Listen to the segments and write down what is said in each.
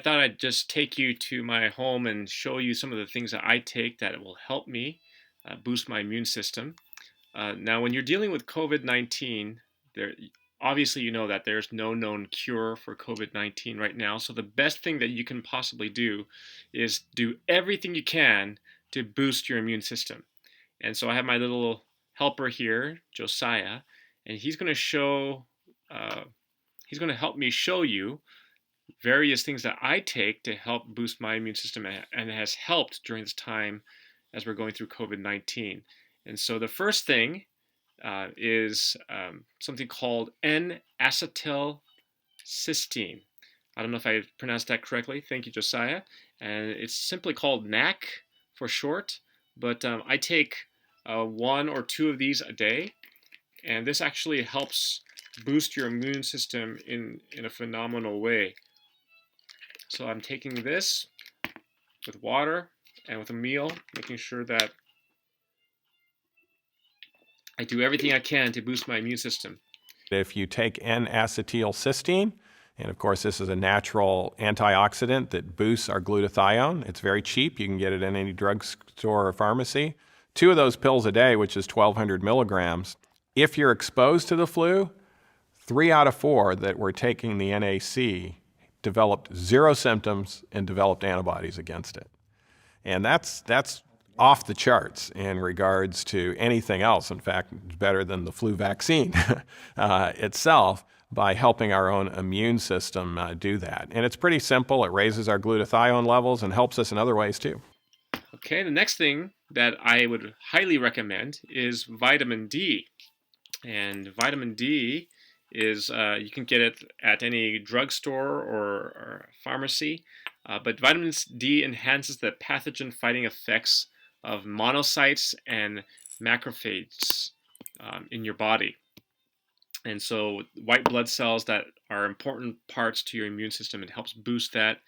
thought I'd just take you to my home and show you some of the things that I take that will help me boost my immune system. Now, when you're dealing with COVID-19, there obviously you know that there's no known cure for COVID-19 right now. So the best thing that you can possibly do is do everything you can to boost your immune system. And so I have my little helper here, Josiah, and uh, he's going to help me show you various things that I take to help boost my immune system, and it has helped during this time as we're going through COVID-19. And so the first thing is something called N-acetylcysteine. I don't know if I pronounced that correctly. Thank you, Josiah. And it's simply called NAC for short, but I take one or two of these a day, and this actually helps boost your immune system in a phenomenal way. So I'm taking this with water and with a meal, making sure that I do everything I can to boost my immune system. If you take N-acetylcysteine, and of course this is a natural antioxidant that boosts our glutathione. It's very cheap. You can get it in any drugstore or pharmacy. 2 of those pills a day, which is 1,200 milligrams. If you're exposed to the flu, 3 out of 4 that were taking the NAC developed 0 symptoms and developed antibodies against it. And that's off the charts in regards to anything else. In fact, better than the flu vaccine itself by helping our own immune system do that. And it's pretty simple. It raises our glutathione levels and helps us in other ways too. Okay, the next thing that I would highly recommend is vitamin D. And vitamin D is, you can get it at any drugstore or pharmacy, but vitamin D enhances the pathogen-fighting effects of monocytes and macrophages in your body. And so white blood cells that are important parts to your immune system, it helps boost that.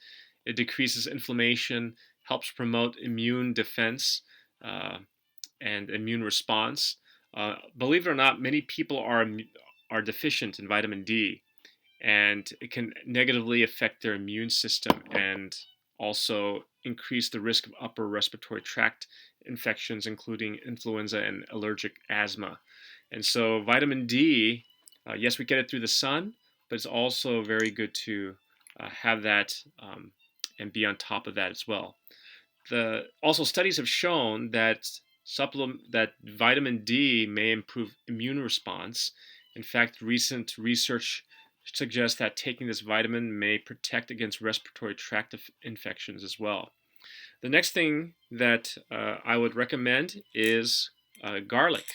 It decreases inflammation, helps promote immune defense and immune response. Believe it or not, many people are deficient in vitamin D, and it can negatively affect their immune system and also increase the risk of upper respiratory tract infections, including influenza and allergic asthma. And so vitamin D, yes, we get it through the sun, but it's also very good to have that and be on top of that as well. Also, studies have shown that that vitamin D may improve immune response. In fact, recent research suggests that taking this vitamin may protect against respiratory tract infections as well. The next thing that I would recommend is garlic.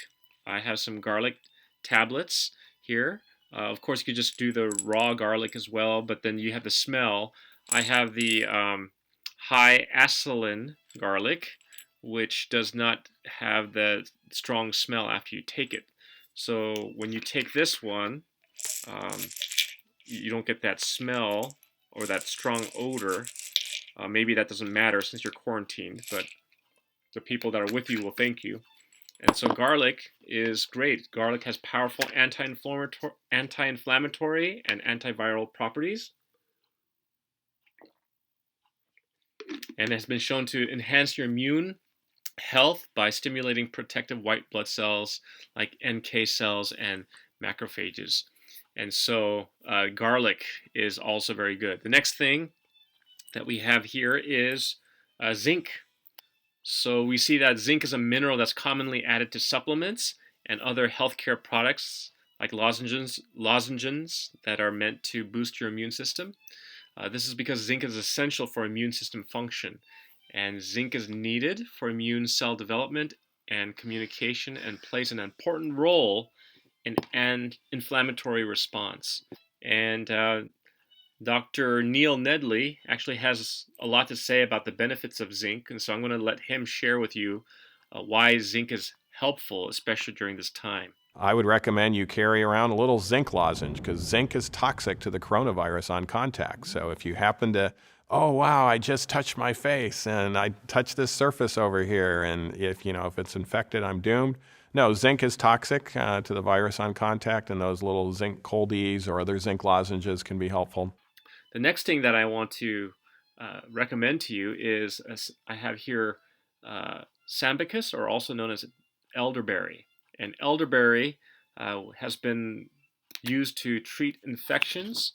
I have some garlic tablets here. Of course, you could just do the raw garlic as well, but then you have the smell. I have the high acetylene garlic, which does not have the strong smell after you take it. So when you take this one, you don't get that smell or that strong odor. Maybe that doesn't matter since you're quarantined, but the people that are with you will thank you. And so garlic is great. Garlic has powerful anti-inflammatory and antiviral properties, and has been shown to enhance your immune health by stimulating protective white blood cells like NK cells and macrophages. And so garlic is also very good. The next thing that we have here is zinc. So we see that zinc is a mineral that's commonly added to supplements and other healthcare products like lozenges that are meant to boost your immune system. This is because zinc is essential for immune system function, and zinc is needed for immune cell development and communication and plays an important role in an inflammatory response. And Dr. Neil Nedley actually has a lot to say about the benefits of zinc, and so I'm going to let him share with you why zinc is helpful, especially during this time. I would recommend you carry around a little zinc lozenge because zinc is toxic to the coronavirus on contact. So if you happen to, oh wow, I just touched my face and I touched this surface over here, and if it's infected, I'm doomed. No, zinc is toxic to the virus on contact, and those little zinc coldies or other zinc lozenges can be helpful. The next thing that I want to recommend to you is I have here Sambicus, or also known as elderberry. And elderberry has been used to treat infections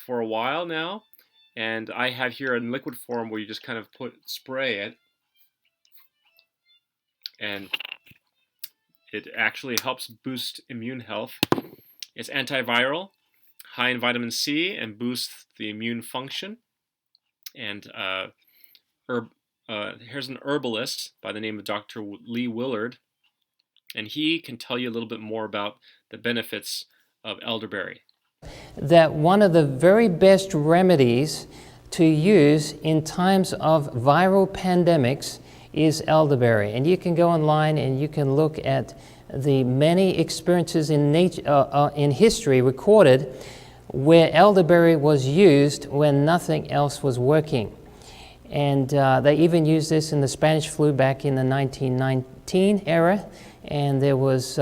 for a while now. And I have here in liquid form where you just kind of spray it, and it actually helps boost immune health. It's antiviral, high in vitamin C, and boosts the immune function. And here's an herbalist by the name of Dr. Lee Willard, and he can tell you a little bit more about the benefits of elderberry. That one of the very best remedies to use in times of viral pandemics is elderberry. And you can go online and you can look at the many experiences in history recorded where elderberry was used when nothing else was working. And they even used this in the Spanish flu back in the 1919 era, and there was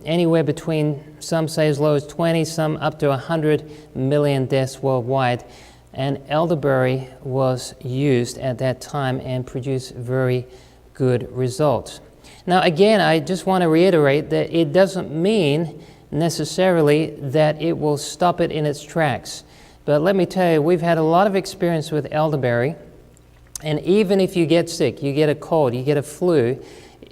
anywhere between, some say as low as 20, some up to 100 million deaths worldwide. And elderberry was used at that time and produced very good results. Now again, I just want to reiterate that it doesn't mean necessarily that it will stop it in its tracks. But let me tell you, we've had a lot of experience with elderberry, and even if you get sick, you get a cold, you get a flu,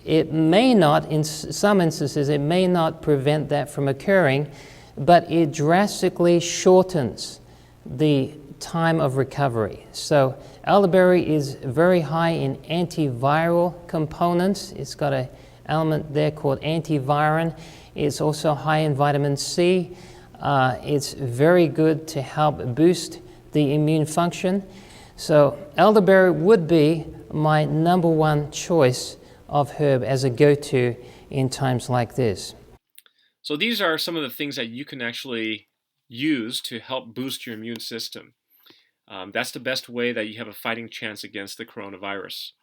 it may not, in some instances, it may not prevent that from occurring, but it drastically shortens the time of recovery. So elderberry is very high in antiviral components. It's got an element there called antivirin. It's also high in vitamin C. It's very good to help boost the immune function. So elderberry would be my number one choice of herb as a go-to in times like this. So these are some of the things that you can actually use to help boost your immune system. That's the best way that you have a fighting chance against the coronavirus.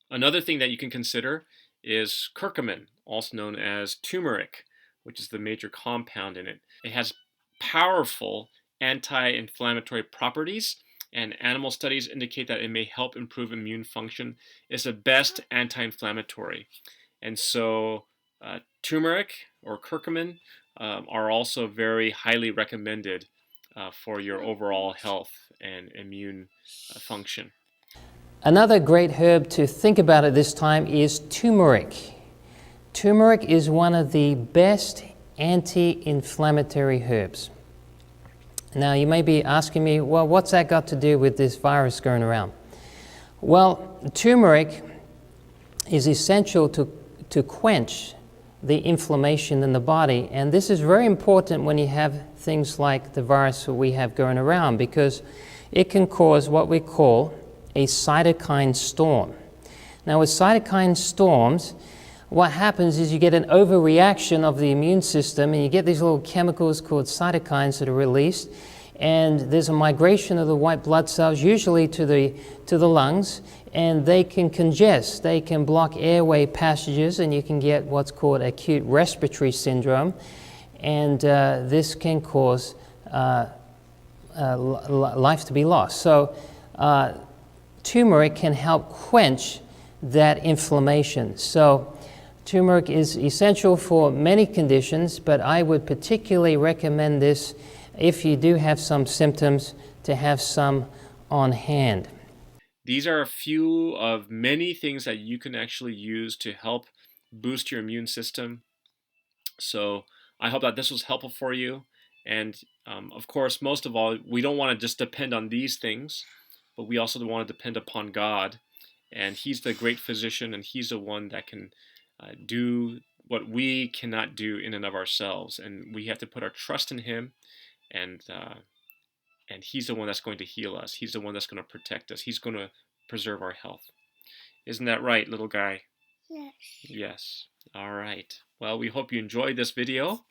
Another thing that you can consider is curcumin, also known as turmeric, which is the major compound in it. It has powerful anti-inflammatory properties, and animal studies indicate that it may help improve immune function. It's the best anti-inflammatory. And so turmeric or curcumin are also very highly recommended for your overall health and immune function. Another great herb to think about at this time is turmeric. Turmeric is one of the best anti-inflammatory herbs. Now you may be asking me, well, what's that got to do with this virus going around? Well, turmeric is essential to quench the inflammation in the body, and this is very important when you have things like the virus that we have going around, because it can cause what we call a cytokine storm. Now with cytokine storms, what happens is you get an overreaction of the immune system, and you get these little chemicals called cytokines that are released, and there's a migration of the white blood cells, usually to the lungs, and they can congest, they can block airway passages, and you can get what's called acute respiratory syndrome, and this can cause life to be lost. So turmeric can help quench that inflammation. So turmeric is essential for many conditions, but I would particularly recommend this if you do have some symptoms, to have some on hand. These are a few of many things that you can actually use to help boost your immune system. So I hope that this was helpful for you. And of course, most of all, we don't want to just depend on these things, but we also want to depend upon God. And He's the great physician, and He's the one that can do what we cannot do in and of ourselves. And we have to put our trust in Him, and He's the one that's going to heal us. He's the one that's going to protect us. He's going to preserve our health. Isn't that right, little guy? Yes. Yes. All right. Well, we hope you enjoyed this video.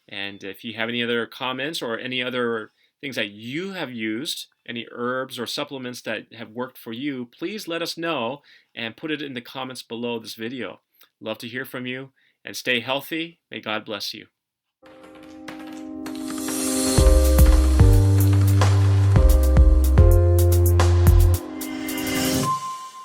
And if you have any other comments or any other things that you have used, any herbs or supplements that have worked for you, please let us know and put it in the comments below this video. Love to hear from you, and stay healthy. May God bless you.